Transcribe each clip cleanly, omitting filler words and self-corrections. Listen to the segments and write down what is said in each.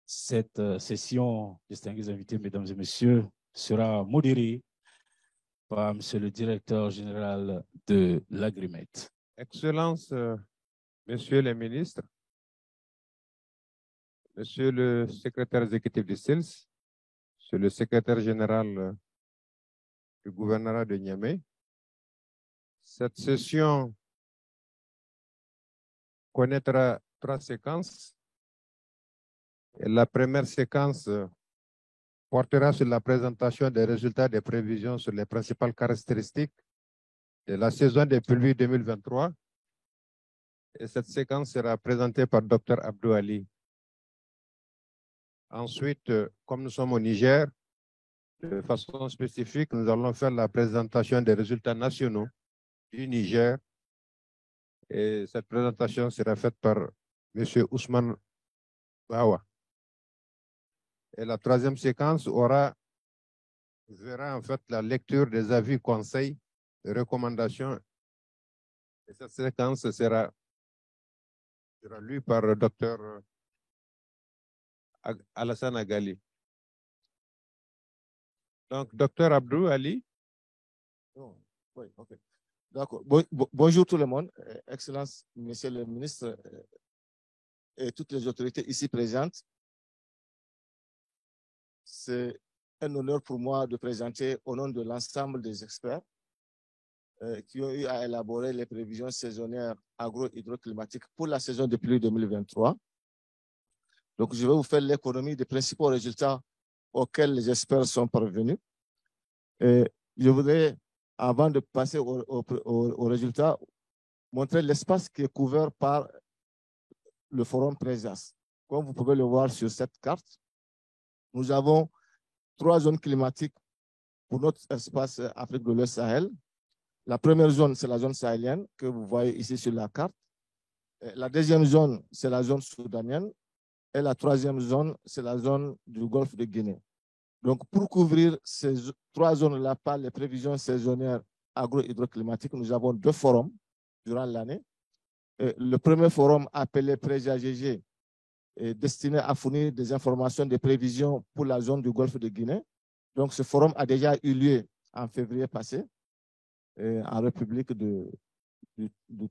Cette session, distingués invités, mesdames et messieurs, sera modérée par M. le directeur général de l'Agrimet. Excellences, Messieurs les ministres, Monsieur le secrétaire exécutif du SILS, Monsieur le secrétaire général du gouvernorat de Niamey, cette session connaîtra 3 séquences. Et la première séquence portera sur la présentation des résultats des prévisions sur les principales caractéristiques de la saison des pluies 2023. Et cette séquence sera présentée par Dr Abdou Ali. Ensuite, comme nous sommes au Niger, de façon spécifique, nous allons faire la présentation des résultats nationaux du Niger. Et cette présentation sera faite par M. Ousmane Bawa. Et la troisième séquence verra en fait la lecture des avis, conseils, recommandations. Et cette séquence sera lue par le Dr Alassane Agali. Donc, Dr Abdou Ali. Oh, oui, ok. D'accord. Bonjour tout le monde, Excellences, Monsieur le ministre et toutes les autorités ici présentes. C'est un honneur pour moi de présenter au nom de l'ensemble des experts qui ont eu à élaborer les prévisions saisonnières agro-hydroclimatiques pour la saison de pluie 2023. Donc, je vais vous faire l'économie des principaux résultats auxquels les experts sont parvenus. Et je voudrais, avant de passer aux résultats, montrer l'espace qui est couvert par le forum Présas. Comme vous pouvez le voir sur cette carte, nous avons 3 zones climatiques pour notre espace Afrique de l'Ouest Sahel. La première zone, c'est la zone sahélienne que vous voyez ici sur la carte. La deuxième zone, c'est la zone soudanienne. Et la troisième zone, c'est la zone du golfe de Guinée. Donc, pour couvrir ces 3 zones-là par les prévisions saisonnières agro-hydroclimatiques, nous avons 2 forums durant l'année. Le premier forum appelé PREJA-GG est destiné à fournir des informations de prévisions pour la zone du golfe de Guinée. Donc, ce forum a déjà eu lieu en février passé en République du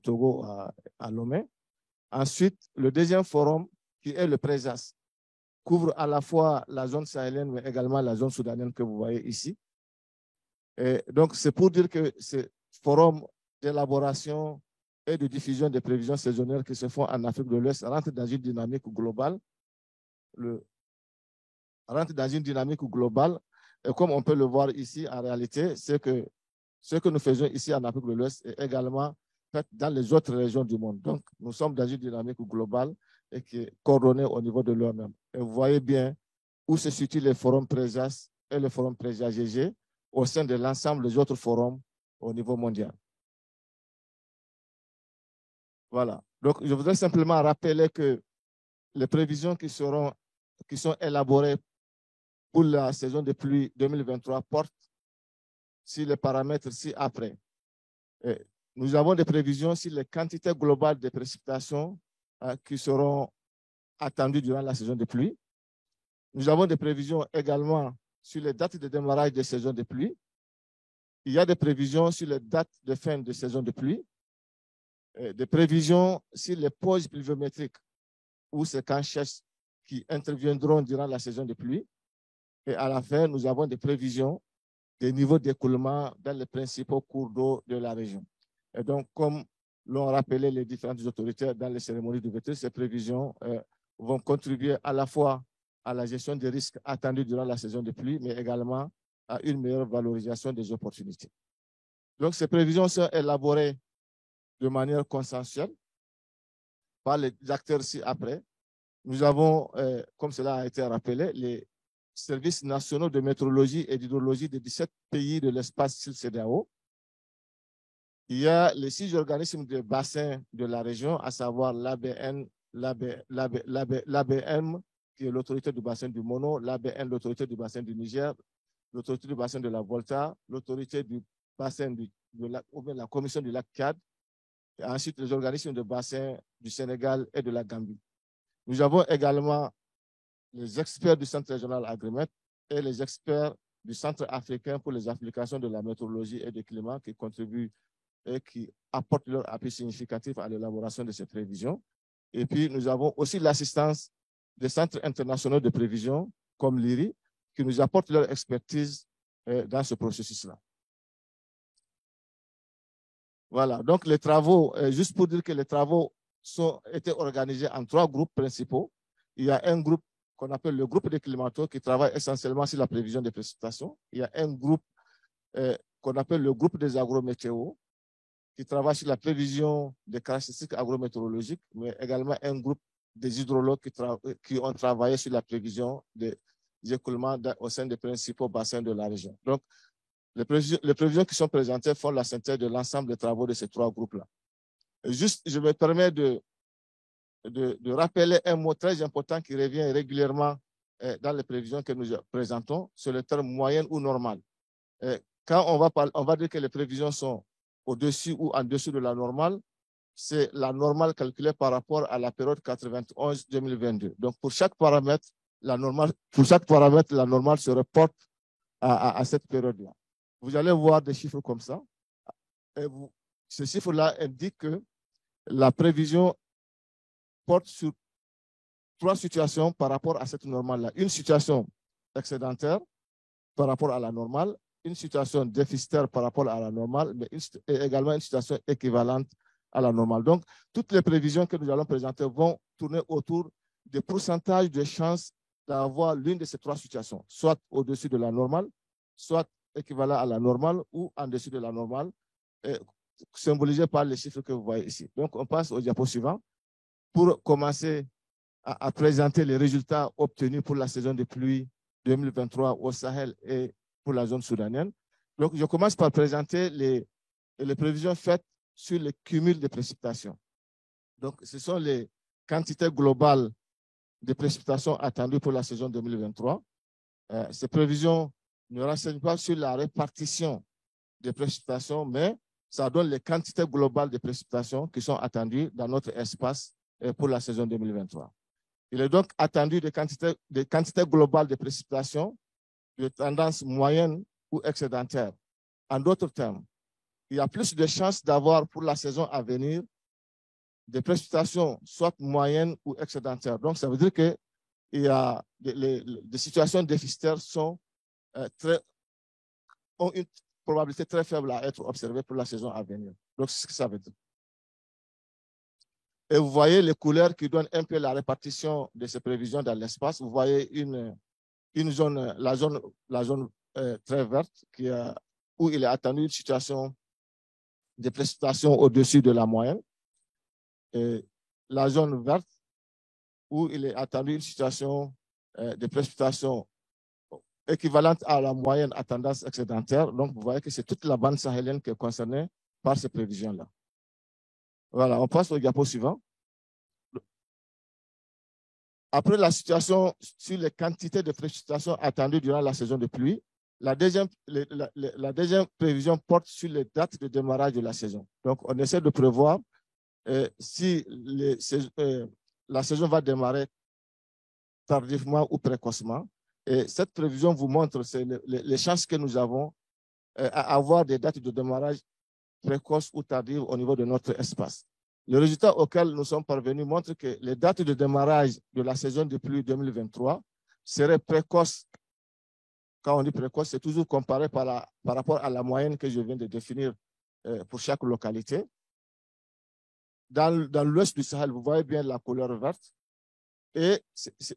Togo à Lomé. Ensuite, le deuxième forum, qui est le PRESAS, couvre à la fois la zone sahélienne, mais également la zone soudanienne que vous voyez ici. Et donc, c'est pour dire que ce forum d'élaboration et de diffusion des prévisions saisonnières qui se font en Afrique de l'Ouest rentre dans une dynamique globale. Et comme on peut le voir ici, en réalité, c'est que ce que nous faisons ici en Afrique de l'Ouest est également fait dans les autres régions du monde. Donc, nous sommes dans une dynamique globale et qui est coordonnée au niveau de l'OMM. Et vous voyez bien où se situent les forums PRESAS et le forum PRESA-GG au sein de l'ensemble des autres forums au niveau mondial. Voilà. Donc, je voudrais simplement rappeler que les prévisions qui sont élaborées pour la saison de pluie 2023 portent sur les paramètres ci-après. Nous avons des prévisions sur les quantités globales de précipitations qui seront attendues durant la saison de pluie. Nous avons des prévisions également sur les dates de démarrage de saison de pluie. Il y a des prévisions sur les dates de fin de saison de pluie, des prévisions sur les pauses pluviométriques ou séquences qui interviendront durant la saison de pluie. Et à la fin, nous avons des prévisions des niveaux d'écoulement dans les principaux cours d'eau de la région. Et donc, comme l'ont rappelé les différentes autorités dans les cérémonies d'ouverture, ces prévisions vont contribuer à la fois à la gestion des risques attendus durant la saison de pluie, mais également à une meilleure valorisation des opportunités. Donc, ces prévisions sont élaborées de manière consensuelle par les acteurs ci-après. Nous avons, comme cela a été rappelé, les services nationaux de météorologie et d'hydrologie de 17 pays de l'espace CEDEAO. Il y a les 6 organismes de bassin de la région, à savoir l'ABN, l'ABM, qui est l'autorité du bassin du Mono, l'ABN, l'autorité du bassin du Niger, l'autorité du bassin de la Volta, l'autorité du bassin ou bien la commission du lac Tchad, et ensuite les organismes de bassin du Sénégal et de la Gambie. Nous avons également les experts du Centre régional Agrimet et les experts du Centre africain pour les applications de la météorologie et du climat qui contribuent et qui apportent leur appui significatif à l'élaboration de ces prévisions. Et puis, nous avons aussi l'assistance des centres internationaux de prévision, comme l'IRI, qui nous apportent leur expertise dans ce processus-là. Voilà, donc les travaux, juste pour dire que les travaux ont été organisés en 3 groupes principaux. Il y a un groupe qu'on appelle le groupe des climatos qui travaille essentiellement sur la prévision des précipitations. Il y a un groupe qu'on appelle le groupe des agrométéos qui travaille sur la prévision des caractéristiques agrométéorologiques, mais également un groupe des hydrologues qui ont travaillé sur la prévision des écoulements au sein des principaux bassins de la région. Donc, les prévisions qui sont présentées font la synthèse de l'ensemble des travaux de ces 3 groupes-là. Juste, je me permets de rappeler un mot très important qui revient régulièrement dans les prévisions que nous présentons, c'est le terme moyenne ou normale. Quand on va dire que les prévisions sont au-dessus ou en dessous de la normale, c'est la normale calculée par rapport à la période 91-2022. Donc, pour chaque paramètre, la normale se reporte à cette période-là. Vous allez voir des chiffres comme ça. Ces chiffres-là indiquent que la prévision porte sur 3 situations par rapport à cette normale-là. Une situation excédentaire par rapport à la normale, une situation déficitaire par rapport à la normale, mais également une situation équivalente à la normale. Donc, toutes les prévisions que nous allons présenter vont tourner autour des pourcentages de chances d'avoir l'une de ces 3 situations, soit au-dessus de la normale, soit équivalent à la normale ou en dessous de la normale, symbolisé par les chiffres que vous voyez ici. Donc, on passe au diapo suivant pour commencer à présenter les résultats obtenus pour la saison de pluie 2023 au Sahel et pour la zone soudanienne. Donc, je commence par présenter les prévisions faites sur le cumul de précipitations. Donc, ce sont les quantités globales de précipitations attendues pour la saison 2023. Ces prévisions ne renseignent pas sur la répartition des précipitations, mais ça donne les quantités globales de précipitations qui sont attendues dans notre espace pour la saison 2023. Il est donc attendu des quantités globales de précipitations de tendance moyenne ou excédentaire. En d'autres termes, il y a plus de chances d'avoir pour la saison à venir des précipitations soit moyennes ou excédentaires. Donc, ça veut dire que il y a des situations déficitaires ont une probabilité très faible à être observées pour la saison à venir. Donc, c'est ce que ça veut dire. Et vous voyez les couleurs qui donnent un peu la répartition de ces prévisions dans l'espace. Vous voyez une zone, la zone très verte où il est attendu une situation de précipitations au-dessus de la moyenne. Et la zone verte où il est attendu une situation de précipitations équivalente à la moyenne à tendance excédentaire. Donc, vous voyez que c'est toute la bande sahélienne qui est concernée par ces prévisions-là. Voilà, on passe au diapo suivant. Après la situation sur les quantités de précipitations attendues durant la saison de pluie, la deuxième prévision porte sur les dates de démarrage de la saison. Donc, on essaie de prévoir si la saison va démarrer tardivement ou précocement. Et cette prévision vous montre les chances que nous avons à avoir des dates de démarrage précoces ou tardives au niveau de notre espace. Le résultat auquel nous sommes parvenus montre que les dates de démarrage de la saison de pluie 2023 seraient précoces. Quand on dit précoce, c'est toujours comparé par rapport à la moyenne que je viens de définir pour chaque localité. Dans l'ouest du Sahel, vous voyez bien la couleur verte. Et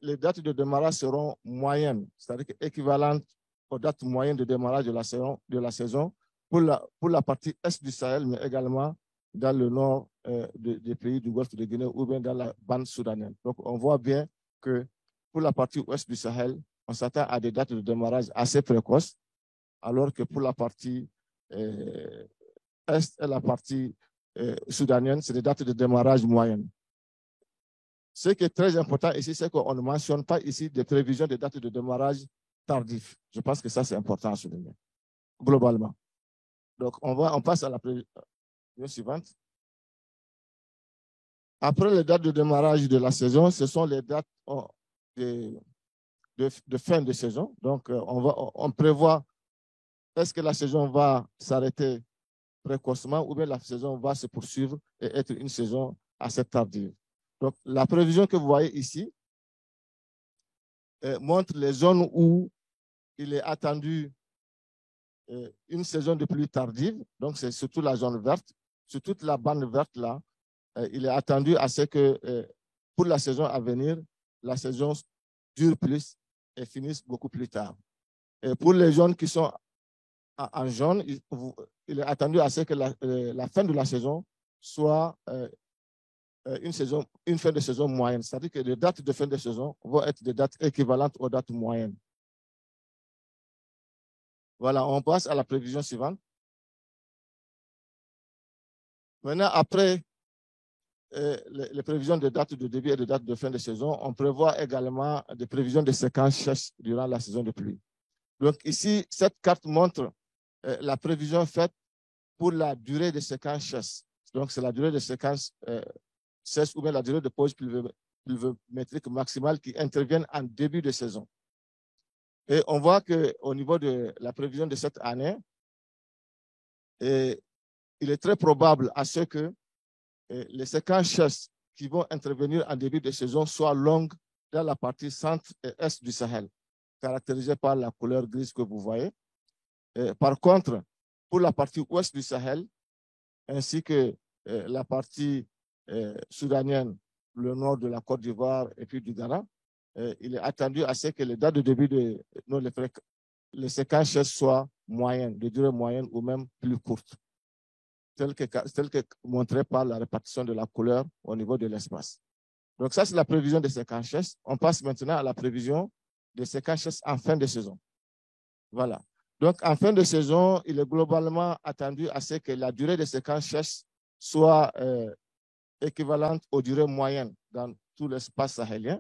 les dates de démarrage seront moyennes, c'est-à-dire équivalentes aux dates moyennes de démarrage de la saison pour la partie est du Sahel, mais également dans le nord des pays du Golfe de Guinée ou bien dans la bande soudanienne. Donc, on voit bien que pour la partie ouest du Sahel, on s'attend à des dates de démarrage assez précoces, alors que pour la partie est et la partie soudanienne, c'est des dates de démarrage moyennes. Ce qui est très important ici, c'est qu'on ne mentionne pas ici des prévisions de dates de démarrage tardifs. Je pense que ça, c'est important à souligner, globalement. Donc, on passe à la prévision suivante. Après les dates de démarrage de la saison, ce sont les dates de fin de saison. Donc, on prévoit, est-ce que la saison va s'arrêter précocement ou bien la saison va se poursuivre et être une saison assez tardive. Donc, la prévision que vous voyez ici montre les zones où il est attendu une saison de pluie tardive. Donc, c'est surtout la zone verte. Sur toute la bande verte là, il est attendu à ce que pour la saison à venir, la saison dure plus et finisse beaucoup plus tard. Et pour les zones qui sont en jaune, il est attendu à ce que la fin de la saison soit une fin de saison moyenne. C'est-à-dire que les dates de fin de saison vont être des dates équivalentes aux dates moyennes. Voilà, on passe à la prévision suivante. Maintenant, après les prévisions de dates de début et de dates de fin de saison, on prévoit également des prévisions de séquences sèches durant la saison de pluie. Donc ici, cette carte montre la prévision faite pour la durée de séquence sèche. Donc c'est la durée de séquence sèche ou bien la durée de pause pluviométrique maximale qui interviennent en début de saison. Et on voit qu'au niveau de la prévision de cette année, il est très probable à ce que les séquences sèches qui vont intervenir en début de saison soient longues dans la partie centre et est du Sahel, caractérisée par la couleur grise que vous voyez. Par contre, pour la partie ouest du Sahel, ainsi que la partie soudanienne, le nord de la Côte d'Ivoire et puis du Ghana, il est attendu à ce que les dates de début de les séquences sèches soient moyennes, de durée moyenne ou même plus courtes, telles que montrées par la répartition de la couleur au niveau de l'espace. Donc ça, c'est la prévision des séquences sèches. On passe maintenant à la prévision des séquences sèches en fin de saison. Voilà. Donc, en fin de saison, il est globalement attendu à ce que la durée des séquences sèches soit équivalente aux durées moyennes dans tout l'espace sahélien.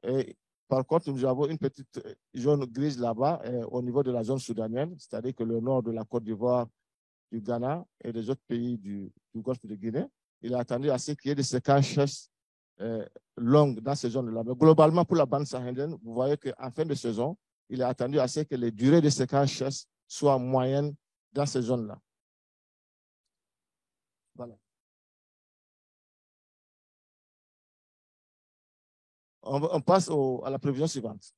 Et par contre, nous avons une petite zone grise là-bas au niveau de la zone soudanienne, c'est-à-dire que le nord de la Côte d'Ivoire, du Ghana et des autres pays du Golfe de Guinée, il est attendu à ce qu'il y ait des séquences sèches longues dans ces zones-là. Mais globalement, pour la bande sahélienne, vous voyez qu'en fin de saison, il est attendu à ce que les durées de séquences sèches soient moyennes dans ces zones-là. Voilà. On passe à la prévision suivante.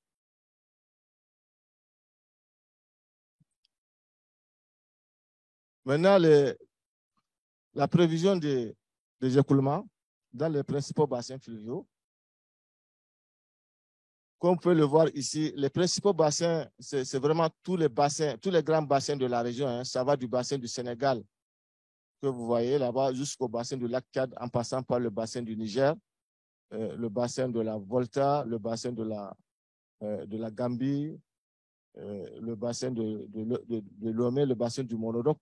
Maintenant, la prévision des écoulements dans les principaux bassins fluviaux. Comme vous pouvez le voir ici, les principaux bassins, c'est vraiment tous les bassins, tous les grands bassins de la région. Hein. Ça va du bassin du Sénégal, que vous voyez là-bas, jusqu'au bassin du lac Tchad, en passant par le bassin du Niger, le bassin de la Volta, le bassin de la Gambie, le bassin de Lomé, le bassin du Mono. Donc,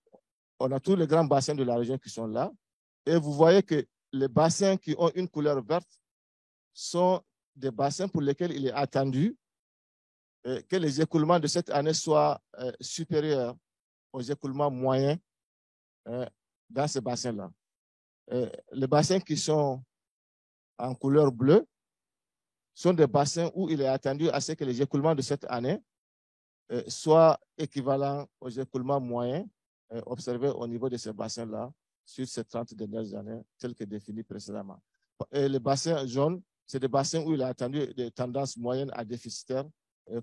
on a tous les grands bassins de la région qui sont là. Et vous voyez que les bassins qui ont une couleur verte sont des bassins pour lesquels il est attendu que les écoulements de cette année soient supérieurs aux écoulements moyens dans ces bassins-là. Les bassins qui sont en couleur bleue sont des bassins où il est attendu à ce que les écoulements de cette année soient équivalents aux écoulements moyens observés au niveau de ces bassins-là sur ces 30 dernières années, tels que définis précédemment. Et les bassins jaunes, c'est des bassins où il a attendu des tendances moyennes à déficitaires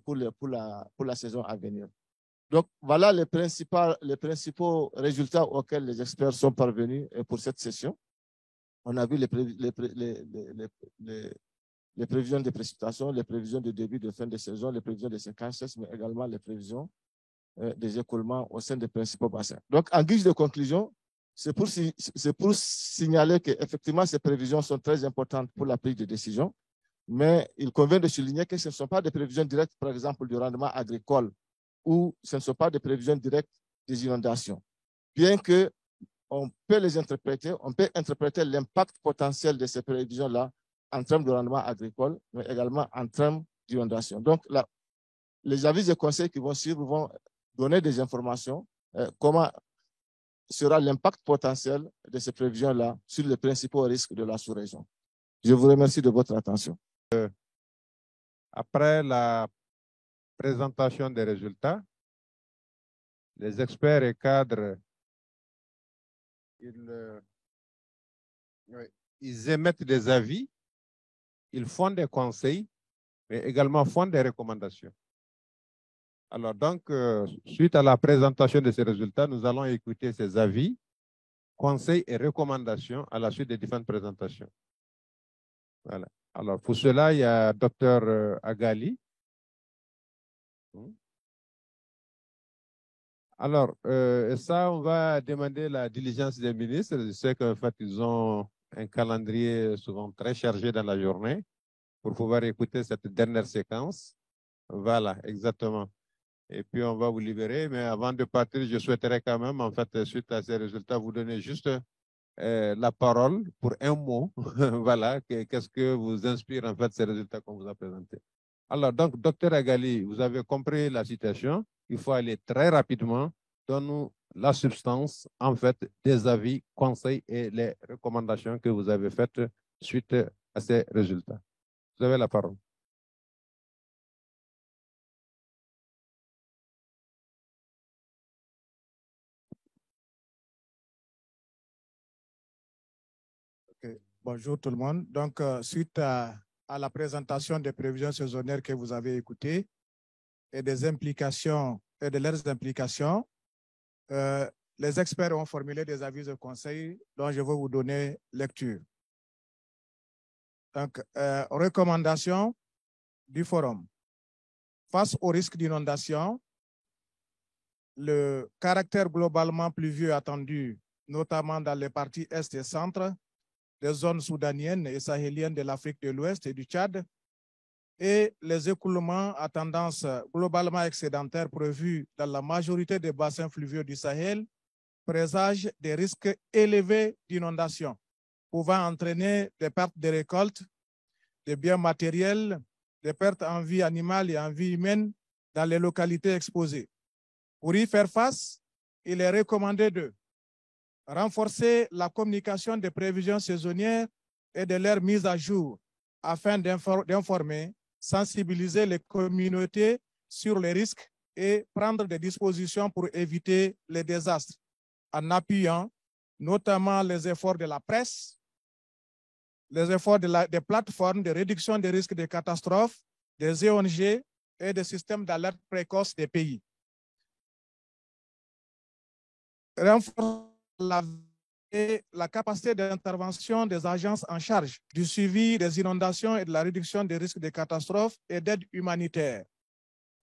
pour la saison à venir. Donc, voilà les principaux résultats auxquels les experts sont parvenus pour cette session. On a vu les prévisions de précipitations, les prévisions de début de fin de saison, les prévisions de séquences, mais également les prévisions des écoulements au sein des principaux bassins. Donc, en guise de conclusion, c'est pour signaler qu'effectivement, ces prévisions sont très importantes pour la prise de décision, mais il convient de souligner que ce ne sont pas des prévisions directes, par exemple, du rendement agricole, ou ce ne sont pas des prévisions directes des inondations. Bien qu'on peut les interpréter, on peut interpréter l'impact potentiel de ces prévisions-là en termes de rendement agricole, mais également en termes d'inondation. Donc, les avis et conseils qui vont suivre vont donner des informations, comment sera l'impact potentiel de ces prévisions-là sur les principaux risques de la sous-région. Je vous remercie de votre attention. Après la présentation des résultats, les experts et cadres, ils émettent des avis, ils font des conseils, mais également font des recommandations. Alors donc, suite à la présentation de ces résultats, nous allons écouter ces avis, conseils et recommandations à la suite des différentes présentations. Voilà. Alors pour cela, il y a Dr Agali. Alors, ça, on va demander la diligence des ministres. Je sais qu'en fait, ils ont un calendrier souvent très chargé dans la journée pour pouvoir écouter cette dernière séquence. Voilà, exactement. Et puis, on va vous libérer. Mais avant de partir, je souhaiterais quand même, en fait, suite à ces résultats, vous donner juste la parole pour un mot. Voilà, qu'est-ce que vous inspire, en fait, ces résultats qu'on vous a présentés. Alors, donc, docteur Agali, vous avez compris la situation. Il faut aller très rapidement. Donne-nous la substance, en fait, des avis, conseils et les recommandations que vous avez faites suite à ces résultats. Vous avez la parole. Bonjour tout le monde. Donc, suite à la présentation des prévisions saisonnières que vous avez écoutées et des implications et de leurs implications, les experts ont formulé des avis de conseil dont je vais vous donner lecture. Donc, recommandations du forum. Face au risque d'inondation, le caractère globalement pluvieux attendu, notamment dans les parties est et centre, des zones soudaniennes et sahéliennes de l'Afrique de l'Ouest et du Tchad, et les écoulements à tendance globalement excédentaire prévus dans la majorité des bassins fluviaux du Sahel présagent des risques élevés d'inondation, pouvant entraîner des pertes de récoltes, des biens matériels, des pertes en vie animale et en vie humaine dans les localités exposées. Pour y faire face, il est recommandé de renforcer la communication des prévisions saisonnières et de leur mise à jour afin d'informer, sensibiliser les communautés sur les risques et prendre des dispositions pour éviter les désastres en appuyant notamment les efforts de la presse, les efforts des plateformes de réduction des risques de catastrophes, des ONG et des systèmes d'alerte précoce des pays. Renforcer la capacité d'intervention des agences en charge du suivi des inondations et de la réduction des risques de catastrophes et d'aide humanitaire.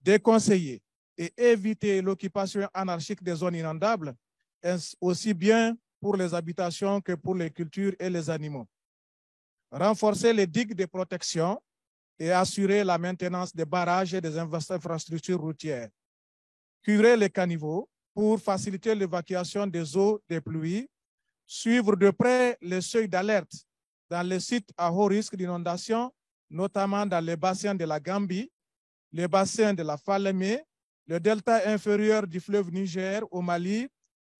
Déconseiller et éviter l'occupation anarchique des zones inondables, aussi bien pour les habitations que pour les cultures et les animaux. Renforcer les digues de protection et assurer la maintenance des barrages et des infrastructures routières. Curer les caniveaux pour faciliter l'évacuation des eaux des pluies, suivre de près les seuils d'alerte dans les sites à haut risque d'inondation, notamment dans les bassins de la Gambie, les bassins de la Falémé, le delta inférieur du fleuve Niger au Mali,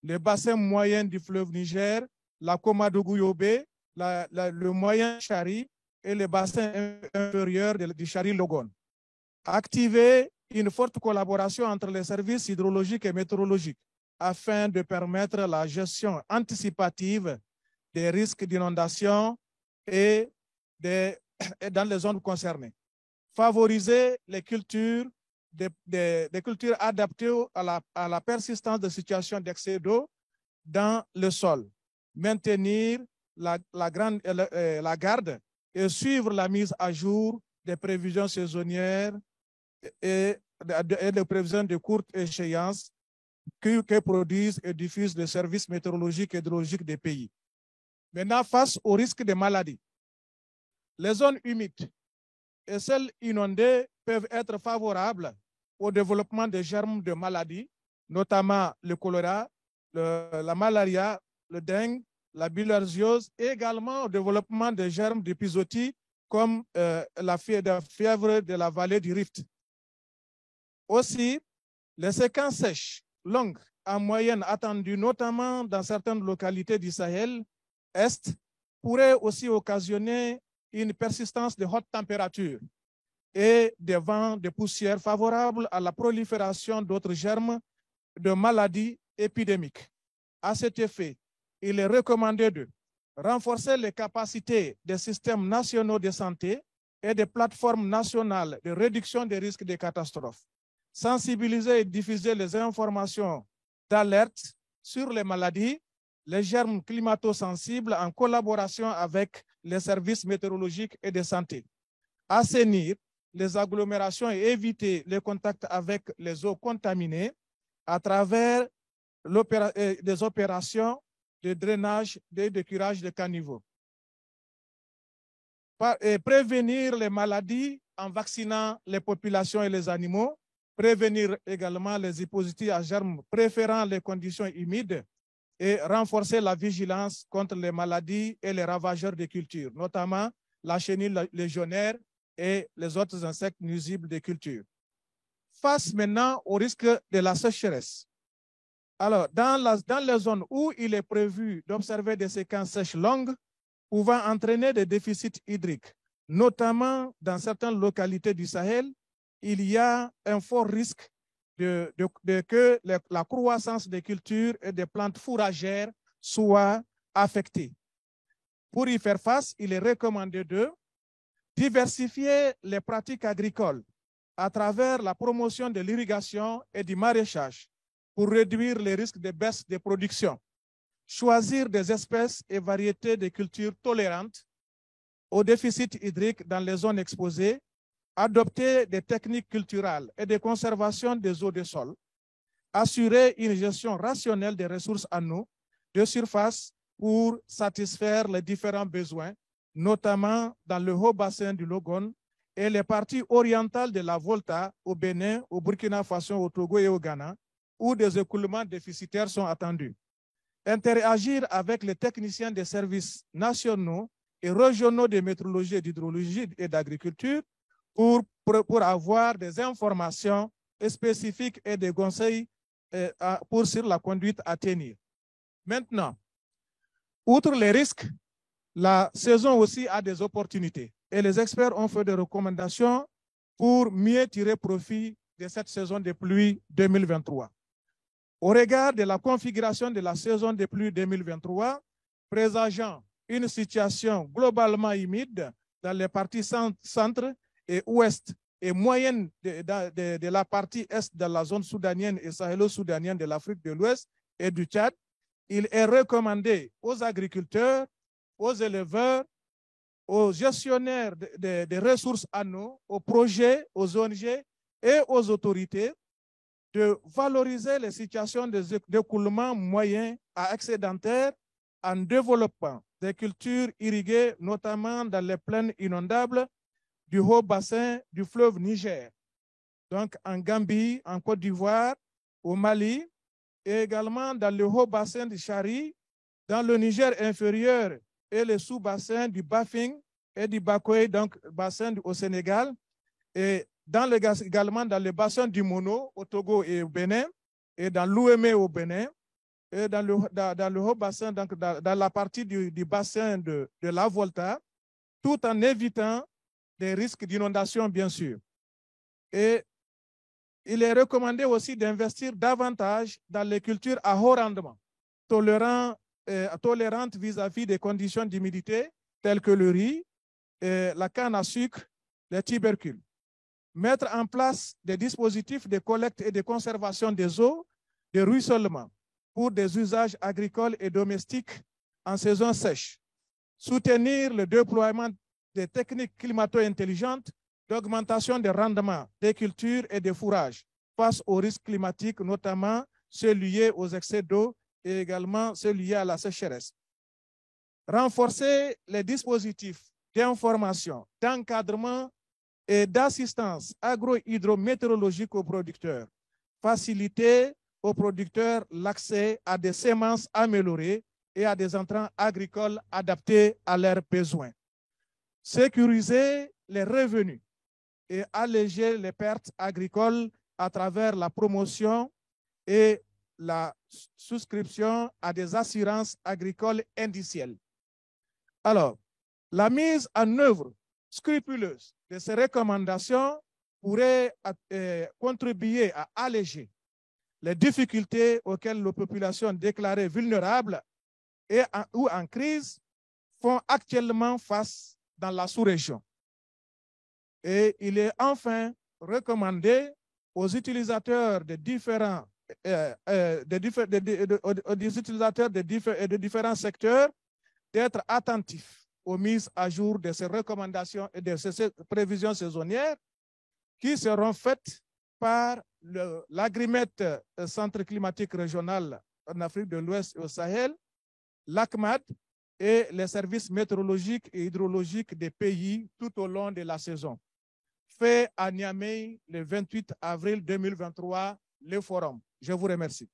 les bassins moyens du fleuve Niger, la Komadougou-Yobé, le moyen Chari et les bassins inférieurs du Chari-Logon. Activer une forte collaboration entre les services hydrologiques et météorologiques afin de permettre la gestion anticipative des risques d'inondation et dans les zones concernées. Favoriser les cultures, des cultures adaptées à la persistance de situations d'excès d'eau dans le sol. Maintenir la garde et suivre la mise à jour des prévisions saisonnières et des prévisions de courte échéance que produisent et diffusent les services météorologiques et hydrologiques des pays. Maintenant, face au risque de maladies, les zones humides et celles inondées peuvent être favorables au développement des germes de maladies, notamment le choléra, la malaria, le dengue, la bilharziose, et également au développement des germes d'épizootie comme la fièvre de la vallée du Rift. Aussi, les séquences sèches longues en moyenne attendues, notamment dans certaines localités du Sahel Est, pourraient aussi occasionner une persistance de haute température et des vents de poussière favorables à la prolifération d'autres germes de maladies épidémiques. À cet effet, il est recommandé de renforcer les capacités des systèmes nationaux de santé et des plateformes nationales de réduction des risques de catastrophes, sensibiliser et diffuser les informations d'alerte sur les maladies, les germes climato-sensibles en collaboration avec les services météorologiques et de santé, assainir les agglomérations et éviter les contacts avec les eaux contaminées à travers des opérations de drainage et de curage de caniveaux. Et prévenir les maladies en vaccinant les populations et les animaux, prévenir également les dispositifs à germes préférant les conditions humides et renforcer la vigilance contre les maladies et les ravageurs des cultures, notamment la chenille légionnaire et les autres insectes nuisibles des cultures. Face maintenant au risque de la sécheresse. Alors, dans les zones où il est prévu d'observer des séquences sèches longues pouvant entraîner des déficits hydriques, notamment dans certaines localités du Sahel, il y a un fort risque que la croissance des cultures et des plantes fourragères soit affectée. Pour y faire face, il est recommandé de diversifier les pratiques agricoles à travers la promotion de l'irrigation et du maraîchage pour réduire les risques de baisse de production, choisir des espèces et variétés de cultures tolérantes au déficit hydrique dans les zones exposées, adopter des techniques culturelles et de conservation des eaux de sol, assurer une gestion rationnelle des ressources en eau de surface pour satisfaire les différents besoins, notamment dans le haut bassin du Logone et les parties orientales de la Volta au Bénin, au Burkina Faso, au Togo et au Ghana, où des écoulements déficitaires sont attendus. Interagir avec les techniciens des services nationaux et régionaux de météorologie et d'hydrologie et d'agriculture pour avoir des informations spécifiques et des conseils sur la conduite à tenir. Maintenant, outre les risques, la saison aussi a des opportunités et les experts ont fait des recommandations pour mieux tirer profit de cette saison de pluie 2023. Au regard de la configuration de la saison de pluie 2023, présageant une situation globalement humide dans les parties centre et ouest et moyenne de la partie est de la zone soudanienne et sahélo-soudanienne de l'Afrique de l'Ouest et du Tchad, il est recommandé aux agriculteurs, aux éleveurs, aux gestionnaires des ressources en eau, aux projets, aux ONG et aux autorités de valoriser les situations d'écoulement moyen à excédentaire en développant des cultures irriguées, notamment dans les plaines inondables du haut bassin du fleuve Niger, donc en Gambie, en Côte d'Ivoire, au Mali, et également dans le haut bassin du Chari, dans le Niger inférieur et le sous-bassin du Bafing et du Bakoé, donc bassin au Sénégal, et également dans le bassin du Mono au Togo et au Bénin, et dans l'Ouémé au Bénin, et dans le haut bassin, donc dans la partie du bassin de la Volta, tout en évitant des risques d'inondation, bien sûr. Et il est recommandé aussi d'investir davantage dans les cultures à haut rendement, tolérantes vis-à-vis des conditions d'humidité, telles que le riz, la canne à sucre, les tubercules. Mettre en place des dispositifs de collecte et de conservation des eaux, de ruissellement, pour des usages agricoles et domestiques en saison sèche. Soutenir le déploiement des techniques climato-intelligentes d'augmentation des rendements des cultures et des fourrages face aux risques climatiques, notamment ceux liés aux excès d'eau et également ceux liés à la sécheresse. Renforcer les dispositifs d'information, d'encadrement et d'assistance agro-hydrométéorologique aux producteurs. Faciliter aux producteurs l'accès à des semences améliorées et à des intrants agricoles adaptés à leurs besoins. Sécuriser les revenus et alléger les pertes agricoles à travers la promotion et la souscription à des assurances agricoles indicielles. Alors, la mise en œuvre scrupuleuse de ces recommandations pourrait contribuer à alléger les difficultés auxquelles les populations déclarées vulnérables ou en crise font actuellement face dans la sous-région. Et il est enfin recommandé aux utilisateurs de différents secteurs d'être attentifs aux mises à jour de ces recommandations et de ces prévisions saisonnières qui seront faites par l'Agrimet Centre climatique régional en Afrique de l'Ouest et au Sahel, l'ACMAD et les services météorologiques et hydrologiques des pays tout au long de la saison. Fait à Niamey le 28 avril 2023, le forum. Je vous remercie.